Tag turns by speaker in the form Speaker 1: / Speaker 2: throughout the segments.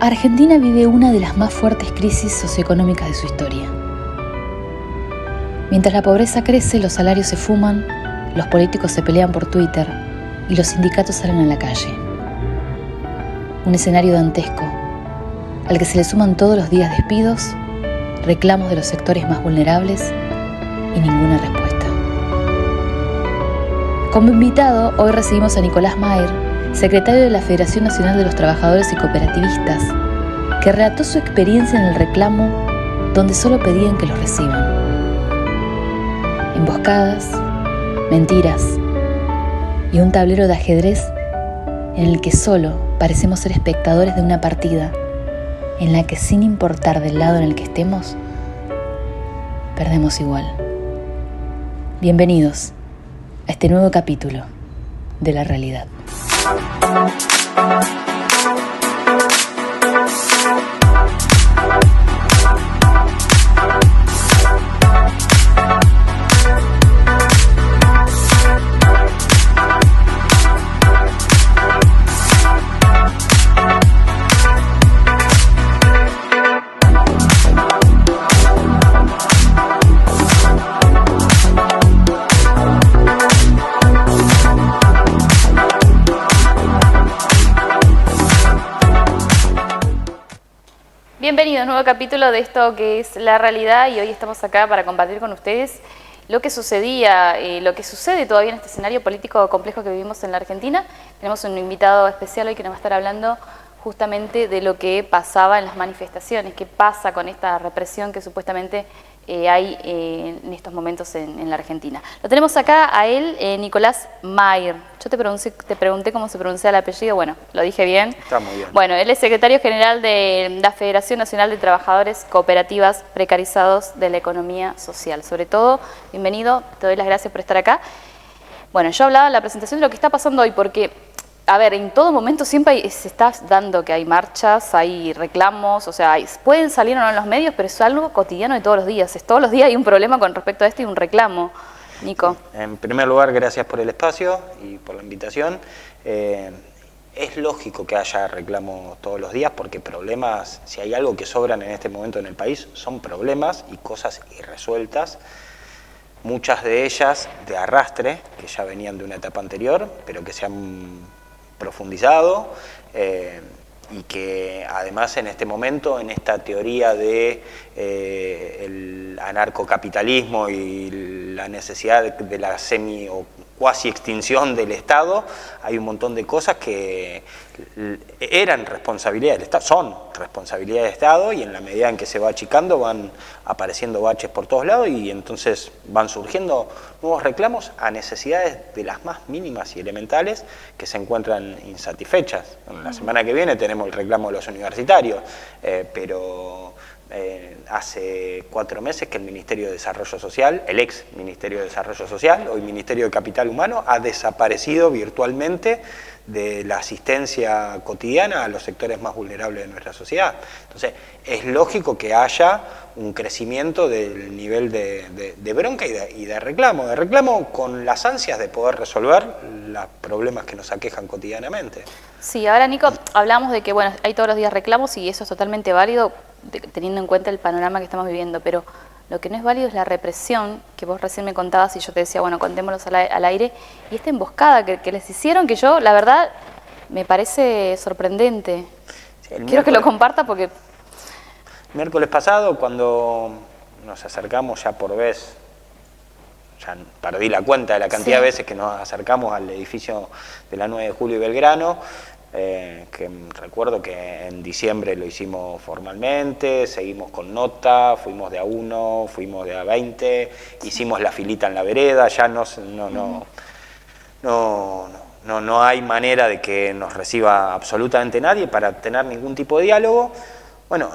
Speaker 1: Argentina vive una de las más fuertes crisis socioeconómicas de su historia. Mientras la pobreza crece, los salarios se fuman, los políticos se pelean por Twitter y los sindicatos salen a la calle. Un escenario dantesco, al que se le suman todos los días despidos, reclamos de los sectores más vulnerables y ninguna respuesta. Como invitado, hoy recibimos a Nicolás Mayer, secretario de la Federación Nacional de los Trabajadores y Cooperativistas, que relató su experiencia en el reclamo donde solo pedían que los reciban. Emboscadas, mentiras y un tablero de ajedrez en el que solo parecemos ser espectadores de una partida en la que, sin importar del lado en el que estemos, perdemos igual. Bienvenidos a este nuevo capítulo de La Realidad. Bienvenidos a un nuevo capítulo de esto que es La Realidad, y hoy estamos acá para compartir con ustedes lo que sucedía, lo que sucede todavía en este escenario político complejo que vivimos en la Argentina. Tenemos un invitado especial hoy que nos va a estar hablando justamente de lo que pasaba en las manifestaciones, qué pasa con esta represión que supuestamente hay en estos momentos en la Argentina. Lo tenemos acá a él, Nicolás Mayer. Yo te pregunté cómo se pronuncia el apellido, bueno, lo dije bien.
Speaker 2: Está muy bien.
Speaker 1: Bueno, él es secretario general de la Federación Nacional de Trabajadores Cooperativas Precarizados de la Economía Social. Sobre todo, bienvenido, te doy las gracias por estar acá. Bueno, yo hablaba en la presentación de lo que está pasando hoy, porque a ver, en todo momento siempre se está dando que hay marchas, hay reclamos, o sea, pueden salir o no en los medios, pero es algo cotidiano de todos los días. Todos los días hay un problema con respecto a esto y un reclamo. Nico.
Speaker 2: En primer lugar, gracias por el espacio y por la invitación. Es lógico que haya reclamos todos los días, porque problemas, si hay algo que sobran en este momento en el país, son problemas y cosas irresueltas. Muchas de ellas de arrastre, que ya venían de una etapa anterior, pero que se han profundizado, y que además en este momento, en esta teoría de el anarcocapitalismo y la necesidad de la semi o cuasi extinción del Estado, hay un montón de cosas que eran responsabilidad del Estado, son responsabilidad del Estado, y en la medida en que se va achicando van apareciendo baches por todos lados, y entonces van surgiendo nuevos reclamos a necesidades de las más mínimas y elementales que se encuentran insatisfechas. La semana que viene tenemos el reclamo de los universitarios, pero hace 4 meses que el Ministerio de Desarrollo Social, el ex Ministerio de Desarrollo Social, hoy Ministerio de Capital Humano, ha desaparecido virtualmente de la asistencia cotidiana a los sectores más vulnerables de nuestra sociedad. Entonces, es lógico que haya un crecimiento del nivel de bronca y de reclamo con las ansias de poder resolver los problemas que nos aquejan cotidianamente.
Speaker 1: Sí, ahora, Nico, hablamos de que bueno, hay todos los días reclamos y eso es totalmente válido, teniendo en cuenta el panorama que estamos viviendo, pero lo que no es válido es la represión que vos recién me contabas, y yo te decía, bueno, contémoslos al aire, y esta emboscada que les hicieron, que yo, la verdad, me parece sorprendente. Sí, quiero que lo comparta porque...
Speaker 2: El miércoles pasado, cuando nos acercamos ya por vez, ya perdí la cuenta de la cantidad de veces que nos acercamos al edificio de la 9 de Julio y Belgrano, que recuerdo que en diciembre lo hicimos formalmente, seguimos con nota, fuimos de a 1, fuimos de a 20, hicimos la filita en la vereda, ya no hay manera de que nos reciba absolutamente nadie para tener ningún tipo de diálogo. Bueno,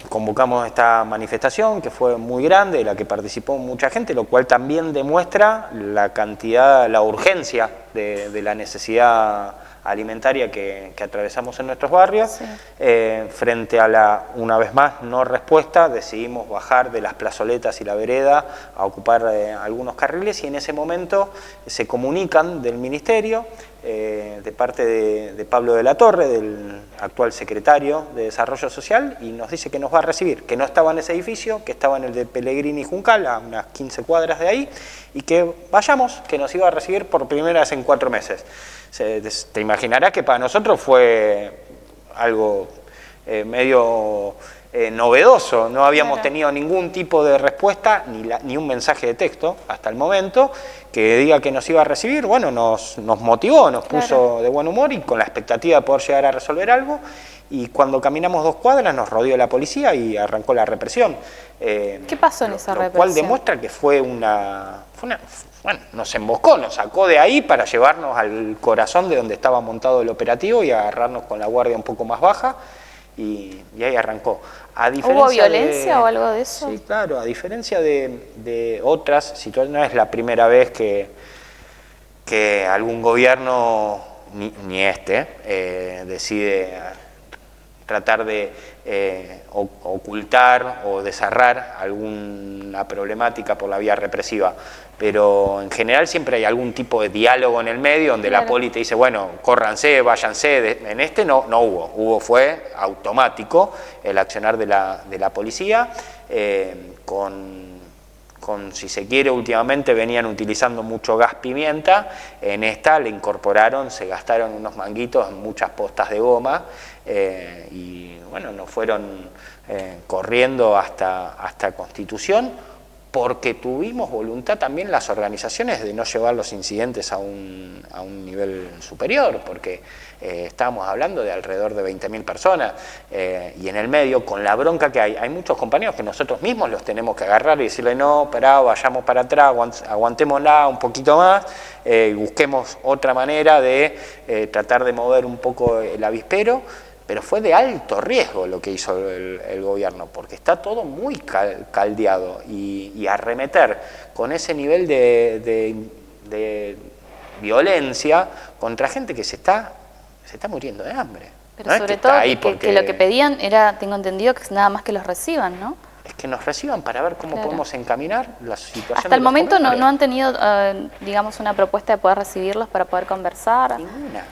Speaker 2: convocamos esta manifestación que fue muy grande, de la que participó mucha gente, lo cual también demuestra la urgencia de la necesidad alimentaria que atravesamos en nuestros barrios. Sí. Frente a la, una vez más, no respuesta, decidimos bajar de las plazoletas y la vereda a ocupar algunos carriles, y en ese momento se comunican del Ministerio de parte de Pablo de la Torre, del actual secretario de Desarrollo Social, y nos dice que nos va a recibir, que no estaba en ese edificio, que estaba en el de Pellegrini y Juncal, a unas 15 cuadras de ahí, y que vayamos, que nos iba a recibir por primera vez en 4 meses. Te imaginarás que para nosotros fue algo medio novedoso, no habíamos tenido ningún tipo de respuesta, ni un mensaje de texto hasta el momento, que diga que nos iba a recibir. Bueno, nos motivó, nos puso de buen humor y con la expectativa de poder llegar a resolver algo, y cuando caminamos 2 cuadras nos rodeó la policía y arrancó la represión.
Speaker 1: ¿Qué pasó en esa represión?
Speaker 2: Lo cual demuestra que bueno, nos emboscó, nos sacó de ahí para llevarnos al corazón de donde estaba montado el operativo y agarrarnos con la guardia un poco más baja, y ahí arrancó.
Speaker 1: ¿Hubo violencia o algo de eso?
Speaker 2: Sí, claro, a diferencia de otras situaciones, no es la primera vez que algún gobierno, ni este, decide tratar de ocultar o desarrar alguna problemática por la vía represiva, pero en general siempre hay algún tipo de diálogo en el medio donde la poli te dice, bueno, córranse, váyanse. En este no fue automático el accionar de la policía, si se quiere, últimamente venían utilizando mucho gas pimienta, en esta le incorporaron, se gastaron unos manguitos en muchas postas de goma, y bueno, nos fueron corriendo hasta Constitución, porque tuvimos voluntad también las organizaciones de no llevar los incidentes a un nivel superior, porque estábamos hablando de alrededor de 20.000 personas, y en el medio, con la bronca que hay muchos compañeros que nosotros mismos los tenemos que agarrar y decirle, no, esperá, vayamos para atrás, aguantémosla un poquito más, busquemos otra manera de tratar de mover un poco el avispero. Pero fue de alto riesgo lo que hizo el gobierno, porque está todo muy caldeado, y arremeter con ese nivel de violencia contra gente que se está muriendo de hambre.
Speaker 1: Pero no sobre es que todo que lo que pedían era, tengo entendido, que nada más que los reciban, ¿no?
Speaker 2: Es que nos reciban para ver cómo podemos encaminar la situación.
Speaker 1: Hasta el momento no han tenido, digamos, una propuesta de poder recibirlos para poder conversar.
Speaker 2: Ninguna.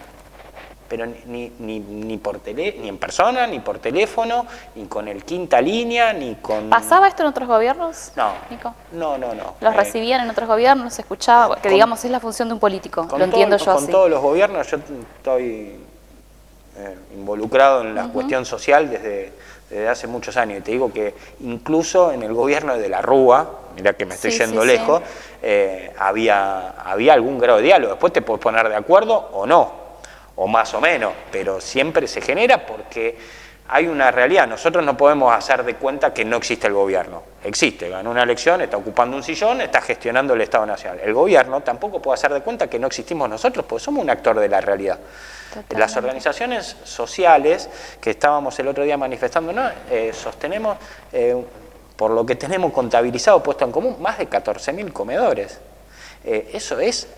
Speaker 2: Pero ni en persona, ni por teléfono, ni con el Quinta Línea, ni con...
Speaker 1: ¿Pasaba esto en otros gobiernos, Nico?
Speaker 2: No.
Speaker 1: ¿Los recibían en otros gobiernos? ¿Se escuchaba? Que digamos es la función de un político, lo entiendo yo así.
Speaker 2: Con todos los gobiernos, yo estoy involucrado en la cuestión social desde hace muchos años, y te digo que incluso en el gobierno de la Rúa, mirá que me estoy yendo lejos, había algún grado de diálogo. Después te puedes poner de acuerdo o no, o más o menos, pero siempre se genera porque hay una realidad. Nosotros no podemos hacer de cuenta que no existe el gobierno. Existe, ganó una elección, está ocupando un sillón, está gestionando el Estado Nacional. El gobierno tampoco puede hacer de cuenta que no existimos nosotros, porque somos un actor de la realidad. Totalmente. Las organizaciones sociales que estábamos el otro día manifestando, sostenemos, por lo que tenemos contabilizado, puesto en común, más de 14.000 comedores. Eso es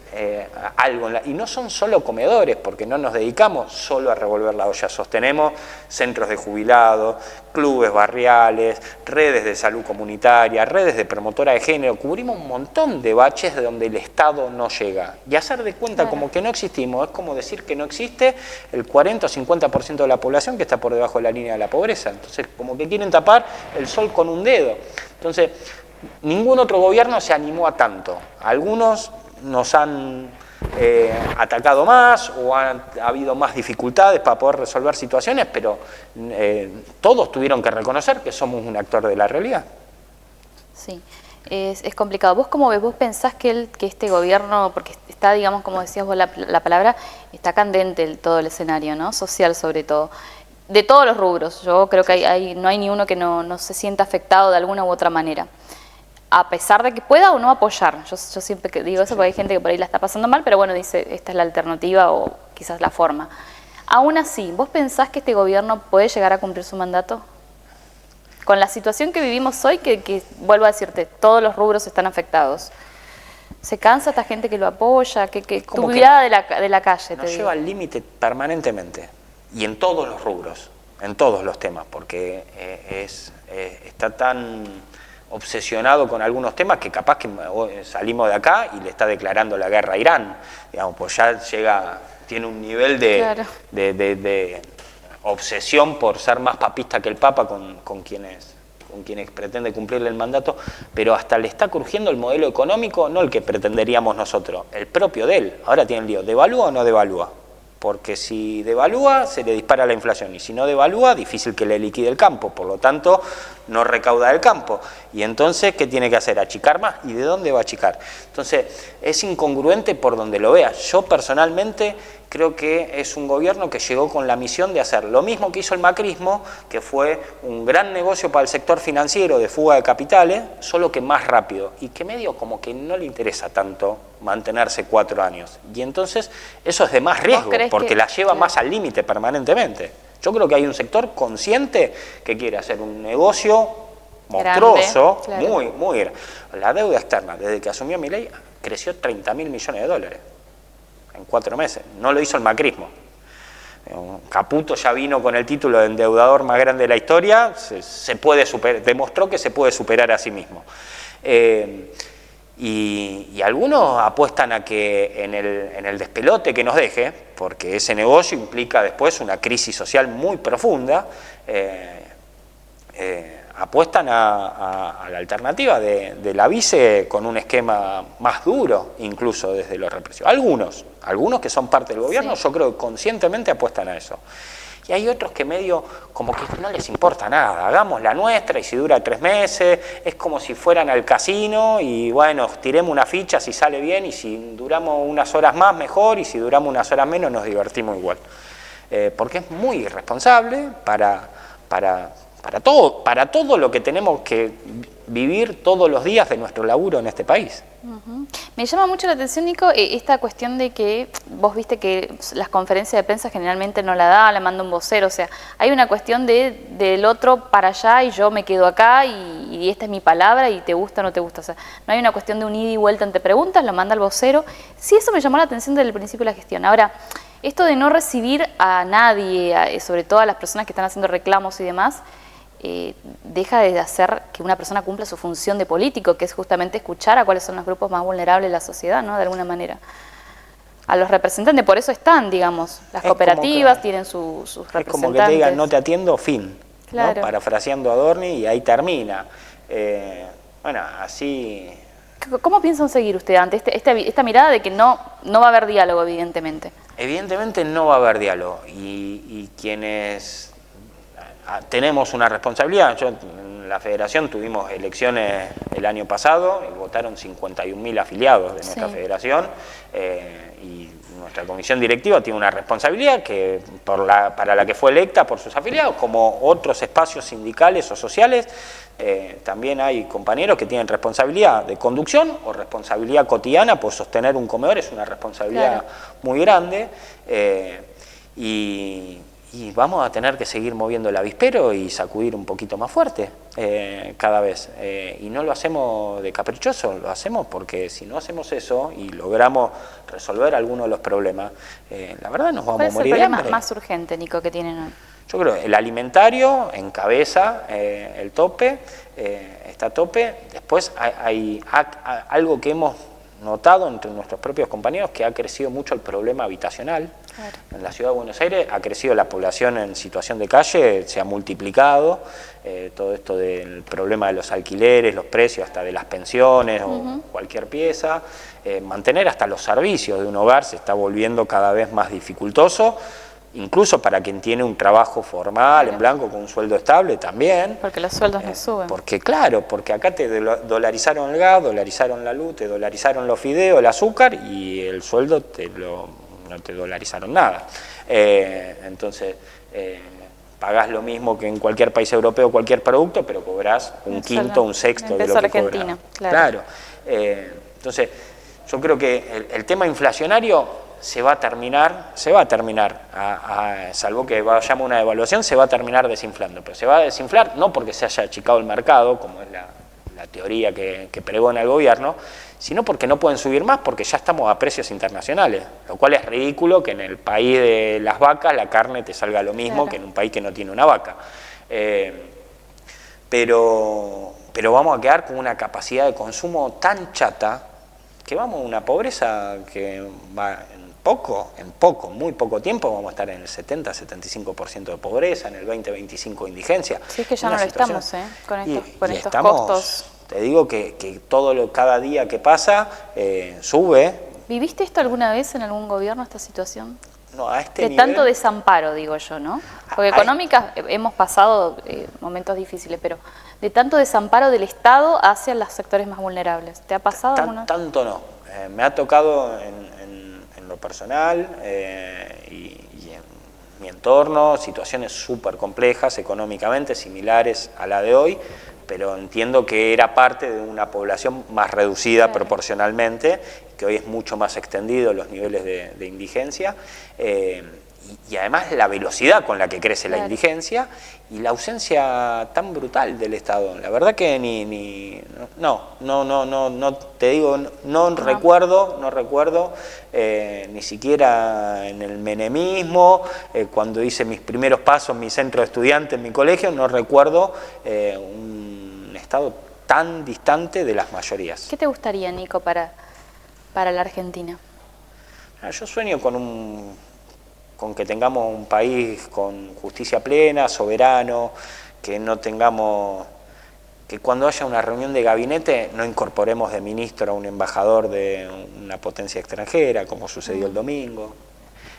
Speaker 2: algo, y no son solo comedores, porque no nos dedicamos solo a revolver la olla, sostenemos centros de jubilados, clubes barriales, redes de salud comunitaria, redes de promotora de género, cubrimos un montón de baches de donde el Estado no llega, y hacer de cuenta como que no existimos, es como decir que no existe el 40 o 50% de la población que está por debajo de la línea de la pobreza. Entonces, como que quieren tapar el sol con un dedo. Entonces, ningún otro gobierno se animó a tanto. Algunos nos han atacado más, o ha habido más dificultades para poder resolver situaciones, pero todos tuvieron que reconocer que somos un actor de la realidad.
Speaker 1: Sí, es complicado. ¿Vos cómo ves? ¿Vos pensás que este gobierno, porque está, digamos, como decías vos la palabra, está candente todo el escenario, ¿no? Social sobre todo, de todos los rubros? Yo creo que no hay ni uno que no se sienta afectado de alguna u otra manera, a pesar de que pueda o no apoyar. Yo siempre que digo eso porque hay gente que por ahí la está pasando mal, pero bueno, dice, esta es la alternativa o quizás la forma. Aún así, ¿vos pensás que este gobierno puede llegar a cumplir su mandato? Con la situación que vivimos hoy, que vuelvo a decirte, todos los rubros están afectados. ¿Se cansa esta gente que lo apoya? Tu mirada de la calle,
Speaker 2: nos lleva al límite permanentemente, y en todos los rubros, en todos los temas, porque está tan obsesionado con algunos temas que capaz que salimos de acá y le está declarando la guerra a Irán, digamos, pues ya llega, tiene un nivel de obsesión por ser más papista que el Papa con quienes pretende cumplirle el mandato, pero hasta le está crujiendo el modelo económico, no el que pretenderíamos nosotros, el propio de él. Ahora tiene el lío, ¿devalúa o no devalúa? Porque si devalúa, se le dispara la inflación, y si no devalúa, difícil que le liquide el campo, por lo tanto, no recauda el campo. Y entonces, ¿qué tiene que hacer? ¿Achicar más? ¿Y de dónde va a achicar? Entonces, es incongruente por donde lo vea. Yo personalmente creo que es un gobierno que llegó con la misión de hacer lo mismo que hizo el macrismo, que fue un gran negocio para el sector financiero de fuga de capitales, solo que más rápido, y que medio como que no le interesa tanto mantenerse 4 años. Y entonces eso es de más riesgo, porque la lleva más al límite permanentemente. Yo creo que hay un sector consciente que quiere hacer un negocio monstruoso, grande, muy grande. La deuda externa, desde que asumió Milei, creció 30.000 millones de dólares en 4 meses. No lo hizo el macrismo. Caputo ya vino con el título de endeudador más grande de la historia, se puede superar, demostró que se puede superar a sí mismo. Y algunos apuestan a que en el despelote que nos deje, porque ese negocio implica después una crisis social muy profunda, apuestan a la alternativa de la vice con un esquema más duro, incluso desde los represivos. Algunos que son parte del gobierno, sí, yo creo que conscientemente apuestan a eso. Y hay otros que medio como que no les importa nada, hagamos la nuestra y si dura 3 meses, es como si fueran al casino y bueno, tiremos una ficha si sale bien y si duramos unas horas más mejor y si duramos unas horas menos nos divertimos igual. Porque es muy irresponsable para todo lo que tenemos que vivir todos los días de nuestro laburo en este país.
Speaker 1: Me llama mucho la atención, Nico, esta cuestión de que vos viste que las conferencias de prensa generalmente no la manda un vocero, o sea, hay una cuestión del otro para allá y yo me quedo acá y esta es mi palabra y te gusta o no te gusta, o sea, no hay una cuestión de un ida y vuelta entre preguntas, lo manda el vocero. Sí, eso me llamó la atención desde el principio de la gestión. Ahora, esto de no recibir a nadie, sobre todo a las personas que están haciendo reclamos y demás, deja de hacer que una persona cumpla su función de político, que es justamente escuchar a cuáles son los grupos más vulnerables de la sociedad, ¿no? De alguna manera. A los representantes, por eso están, digamos, las cooperativas tienen sus representantes.
Speaker 2: Es como que te digan, no te atiendo, fin. Claro. ¿No? Parafraseando a Adorni, y ahí termina. Bueno, así...
Speaker 1: ¿Cómo piensan seguir ustedes ante esta mirada de que no va a haber diálogo, evidentemente?
Speaker 2: Evidentemente no va a haber diálogo, y quienes... tenemos una responsabilidad. En la federación tuvimos elecciones el año pasado y votaron 51.000 afiliados de nuestra federación, y nuestra comisión directiva tiene una responsabilidad que para la que fue electa por sus afiliados, como otros espacios sindicales o sociales. También hay compañeros que tienen responsabilidad de conducción o responsabilidad cotidiana, pues sostener un comedor es una responsabilidad muy grande, y vamos a tener que seguir moviendo el avispero y sacudir un poquito más fuerte cada vez. Y no lo hacemos de caprichoso, lo hacemos porque si no hacemos eso y logramos resolver algunos de los problemas, la verdad nos vamos a morir de hambre. ¿Cuál es el
Speaker 1: problema más urgente, Nico, que tienen hoy?
Speaker 2: Yo creo que el alimentario encabeza el tope, está a tope. Después hay algo que hemos notado entre nuestros propios compañeros, que ha crecido mucho el problema habitacional. Claro. En la ciudad de Buenos Aires ha crecido la población en situación de calle, se ha multiplicado, todo esto del problema de los alquileres, los precios hasta de las pensiones o cualquier pieza, mantener hasta los servicios de un hogar se está volviendo cada vez más dificultoso, incluso para quien tiene un trabajo formal, en blanco, con un sueldo estable también.
Speaker 1: Porque los sueldos no suben.
Speaker 2: Porque claro, porque acá te dolarizaron el gas, dolarizaron la luz, te dolarizaron los fideos, el azúcar, y el sueldo no te dolarizaron nada. Entonces, pagás lo mismo que en cualquier país europeo, cualquier producto, pero cobrás un quinto, un sexto de lo que
Speaker 1: Argentina,
Speaker 2: cobrás. Claro. Entonces, yo creo que el tema inflacionario se va a terminar, salvo que vayamos a una devaluación, se va a terminar desinflando, pero se va a desinflar no porque se haya achicado el mercado, como es la teoría que pregona el gobierno, sino porque no pueden subir más porque ya estamos a precios internacionales, lo cual es ridículo que en el país de las vacas la carne te salga lo mismo que en un país que no tiene una vaca. Pero pero vamos a quedar con una capacidad de consumo tan chata que vamos a una pobreza que va muy poco tiempo vamos a estar en el 70-75% de pobreza, en el 20-25% de indigencia.
Speaker 1: Sí, es que ya no lo estamos, con estos
Speaker 2: estamos,
Speaker 1: costos.
Speaker 2: Te digo que cada día que pasa sube.
Speaker 1: ¿Viviste esto alguna vez en algún gobierno, esta situación?
Speaker 2: No, a este
Speaker 1: de
Speaker 2: nivel,
Speaker 1: tanto desamparo, digo yo, ¿no? Porque económicas hemos pasado momentos difíciles, pero de tanto desamparo del Estado hacia los sectores más vulnerables. ¿Te ha pasado alguna?
Speaker 2: Tanto no. Me ha tocado en lo personal y en mi entorno situaciones súper complejas económicamente, similares a la de hoy, pero entiendo que era parte de una población más reducida proporcionalmente, que hoy es mucho más extendido los niveles de indigencia, y además la velocidad con la que crece la indigencia y la ausencia tan brutal del Estado. La verdad que no te digo, no recuerdo ni siquiera en el menemismo, cuando hice mis primeros pasos en mi centro de estudiantes en mi colegio, no recuerdo un Estado tan distante de las mayorías.
Speaker 1: ¿Qué te gustaría, Nico, para la Argentina?
Speaker 2: Yo sueño con que tengamos un país con justicia plena, soberano, que no tengamos, que cuando haya una reunión de gabinete no incorporemos de ministro a un embajador de una potencia extranjera, como sucedió el domingo.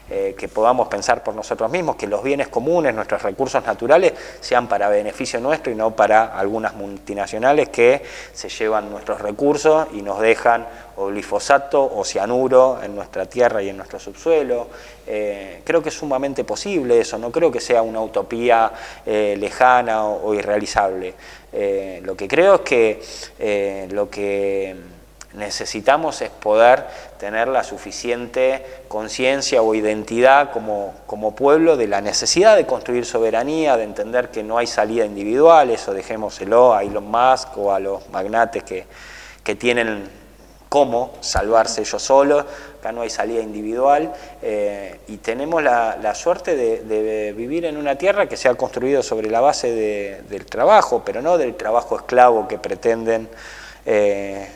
Speaker 2: Que podamos pensar por nosotros mismos, que los bienes comunes, nuestros recursos naturales, sean para beneficio nuestro y no para algunas multinacionales que se llevan nuestros recursos y nos dejan o glifosato o cianuro en nuestra tierra y en nuestro subsuelo. Creo que es sumamente posible eso, no creo que sea una utopía lejana o irrealizable. Lo que creo es que lo que necesitamos es poder tener la suficiente conciencia o identidad como pueblo de la necesidad de construir soberanía, de entender que no hay salida individual, eso dejémoselo a Elon Musk o a los magnates que tienen cómo salvarse ellos solos. Acá no hay salida individual y tenemos la suerte de vivir en una tierra que se ha construido sobre la base del trabajo, pero no del trabajo esclavo que pretenden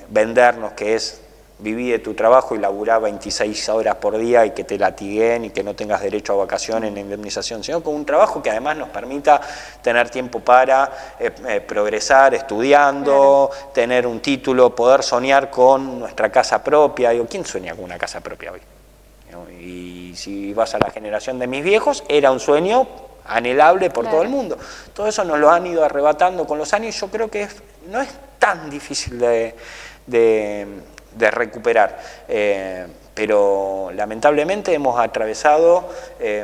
Speaker 2: vendernos, que es vivir de tu trabajo y laburar 26 horas por día y que te latiguen y que no tengas derecho a vacaciones ni indemnización, sino con un trabajo que además nos permita tener tiempo para progresar estudiando, tener un título, poder soñar con nuestra casa propia. Digo, ¿quién sueña con una casa propia hoy? Y si vas a la generación de mis viejos, era un sueño anhelable por todo el mundo. Todo eso nos lo han ido arrebatando con los años y yo creo que no es tan difícil de recuperar, pero lamentablemente hemos atravesado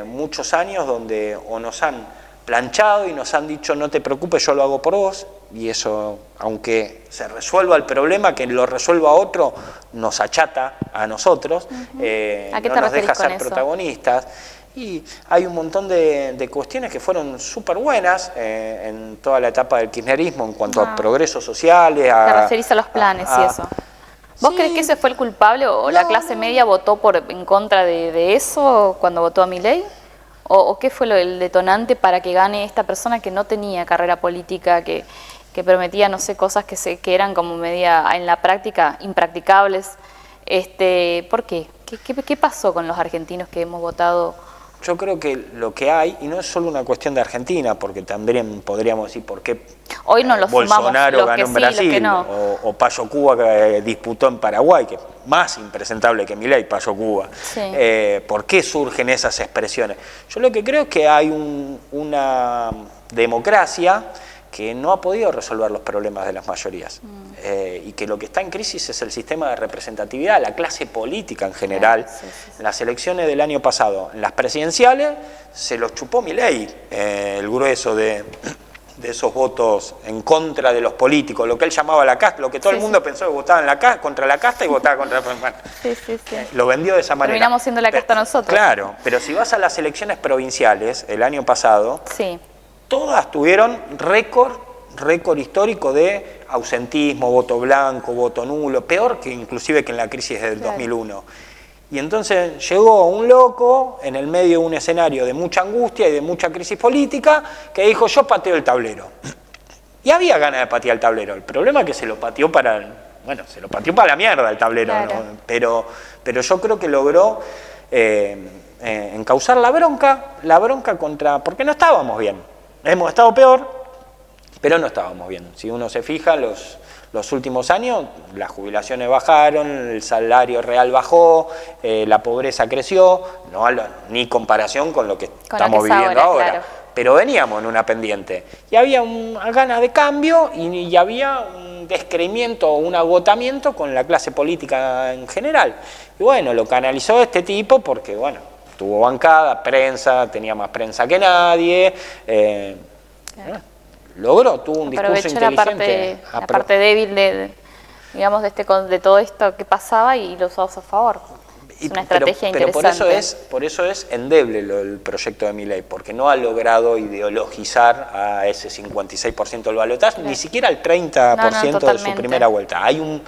Speaker 2: muchos años donde o nos han planchado y nos han dicho no te preocupes, yo lo hago por vos, y eso, aunque se resuelva el problema, que lo resuelva otro, nos achata a nosotros, no nos deja ser protagonistas. Y hay un montón de cuestiones que fueron súper buenas en toda la etapa del kirchnerismo en cuanto a progresos sociales.
Speaker 1: Te referís a los planes y eso. ¿Vos crees que ese fue el culpable o la clase media votó en contra de eso cuando votó a Milei? ¿O qué fue el detonante para que gane esta persona que no tenía carrera política, que prometía, no sé, cosas que eran como media en la práctica impracticables? ¿Por qué? ¿Qué pasó con los argentinos que hemos votado?
Speaker 2: Yo creo que lo que hay, y no es solo una cuestión de Argentina, porque también podríamos decir por qué
Speaker 1: hoy no lo
Speaker 2: Bolsonaro ganó en Brasil,
Speaker 1: que no.
Speaker 2: o Payo Cuba que disputó en Paraguay, que es más impresentable que Milei, Payo Cuba.
Speaker 1: Sí.
Speaker 2: ¿Por qué surgen esas expresiones? Yo lo que creo es que hay una democracia que no ha podido resolver los problemas de las mayorías y que lo que está en crisis es el sistema de representatividad, la clase política en general. En las elecciones del año pasado, en las presidenciales, se los chupó Milei, el grueso de esos votos en contra de los políticos, lo que él llamaba la casta, lo que todo el mundo pensó que votaba contra la casta y votaba contra... Lo vendió de esa manera.
Speaker 1: Terminamos siendo la casta nosotros.
Speaker 2: Claro, pero si vas a las elecciones provinciales el año pasado... Todas tuvieron récord histórico de ausentismo, voto blanco, voto nulo, peor que inclusive que en la crisis del 2001. Y entonces llegó un loco en el medio de un escenario de mucha angustia y de mucha crisis política que dijo yo pateo el tablero. Y había ganas de patear el tablero. El problema es que se lo pateó para la mierda el tablero,
Speaker 1: claro.
Speaker 2: ¿no? Pero yo creo que logró encauzar la bronca contra... porque no estábamos bien. Hemos estado peor, pero no estábamos bien. Si uno se fija, los últimos años, las jubilaciones bajaron, el salario real bajó, la pobreza creció, ni comparación con lo que estamos viviendo ahora. Claro. Pero veníamos en una pendiente. Y había ganas de cambio y había un descreimiento o un agotamiento con la clase política en general. Y bueno, lo canalizó este tipo porque, bueno, tuvo bancada, prensa, tenía más prensa que nadie. Logró, tuvo un discurso inteligente.
Speaker 1: La parte débil digamos, de todo esto que pasaba y lo usó a su favor. Es una estrategia interesante.
Speaker 2: Pero por eso es endeble el proyecto de Milei, porque no ha logrado ideologizar a ese 56% del balotaje, claro. Ni siquiera al 30% de su primera vuelta. Hay un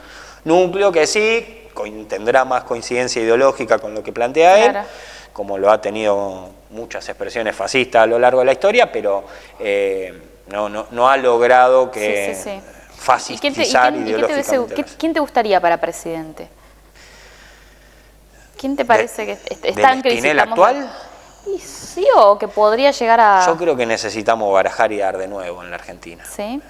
Speaker 2: núcleo que sí tendrá más coincidencia ideológica con lo que plantea claro. Él, como lo ha tenido muchas expresiones fascistas a lo largo de la historia, pero no ha logrado que fascistizar ideológicamente.
Speaker 1: ¿Quién te gustaría para presidente? ¿Quién te parece que está en crisis?
Speaker 2: ¿El actual?
Speaker 1: Y sí, o que podría llegar a...
Speaker 2: Yo creo que necesitamos barajar y dar de nuevo en la Argentina.
Speaker 1: ¿Sí?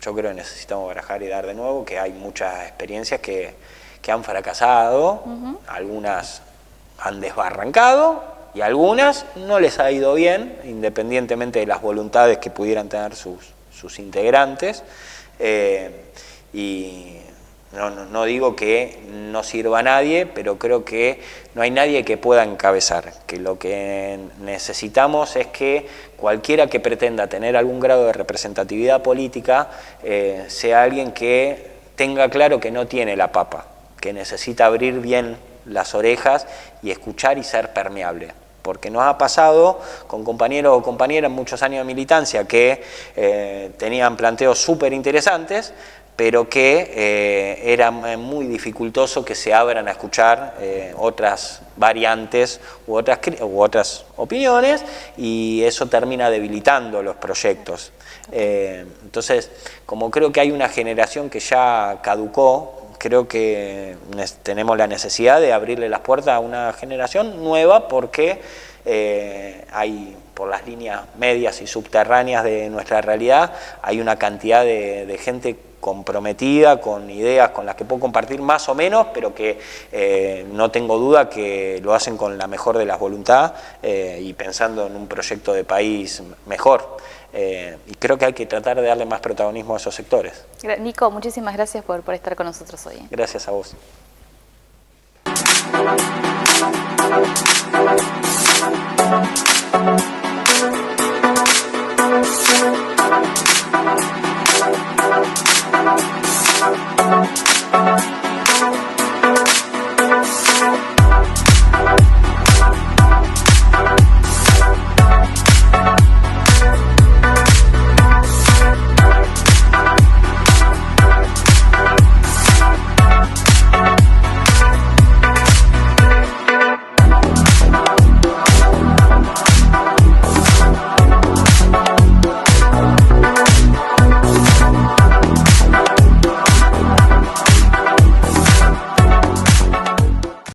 Speaker 2: Yo creo que necesitamos barajar y dar de nuevo, que hay muchas experiencias que han fracasado, algunas han desbarrancado y algunas no les ha ido bien, independientemente de las voluntades que pudieran tener sus integrantes. Y no digo que no sirva a nadie, pero creo que no hay nadie que pueda encabezar, que lo que necesitamos es que cualquiera que pretenda tener algún grado de representatividad política sea alguien que tenga claro que no tiene la papa, que necesita abrir bien las orejas y escuchar y ser permeable. Porque nos ha pasado con compañeros o compañeras en muchos años de militancia que tenían planteos súper interesantes, pero que era muy dificultoso que se abran a escuchar otras variantes u otras opiniones, y eso termina debilitando los proyectos. Entonces, como creo que hay una generación que ya caducó, creo que tenemos la necesidad de abrirle las puertas a una generación nueva, porque hay, por las líneas medias y subterráneas de nuestra realidad, hay una cantidad de gente comprometida, con ideas con las que puedo compartir más o menos, pero que no tengo duda que lo hacen con la mejor de las voluntades y pensando en un proyecto de país mejor. Y creo que hay que tratar de darle más protagonismo a esos sectores.
Speaker 1: Nico, muchísimas gracias por estar con nosotros hoy.
Speaker 2: Gracias a vos.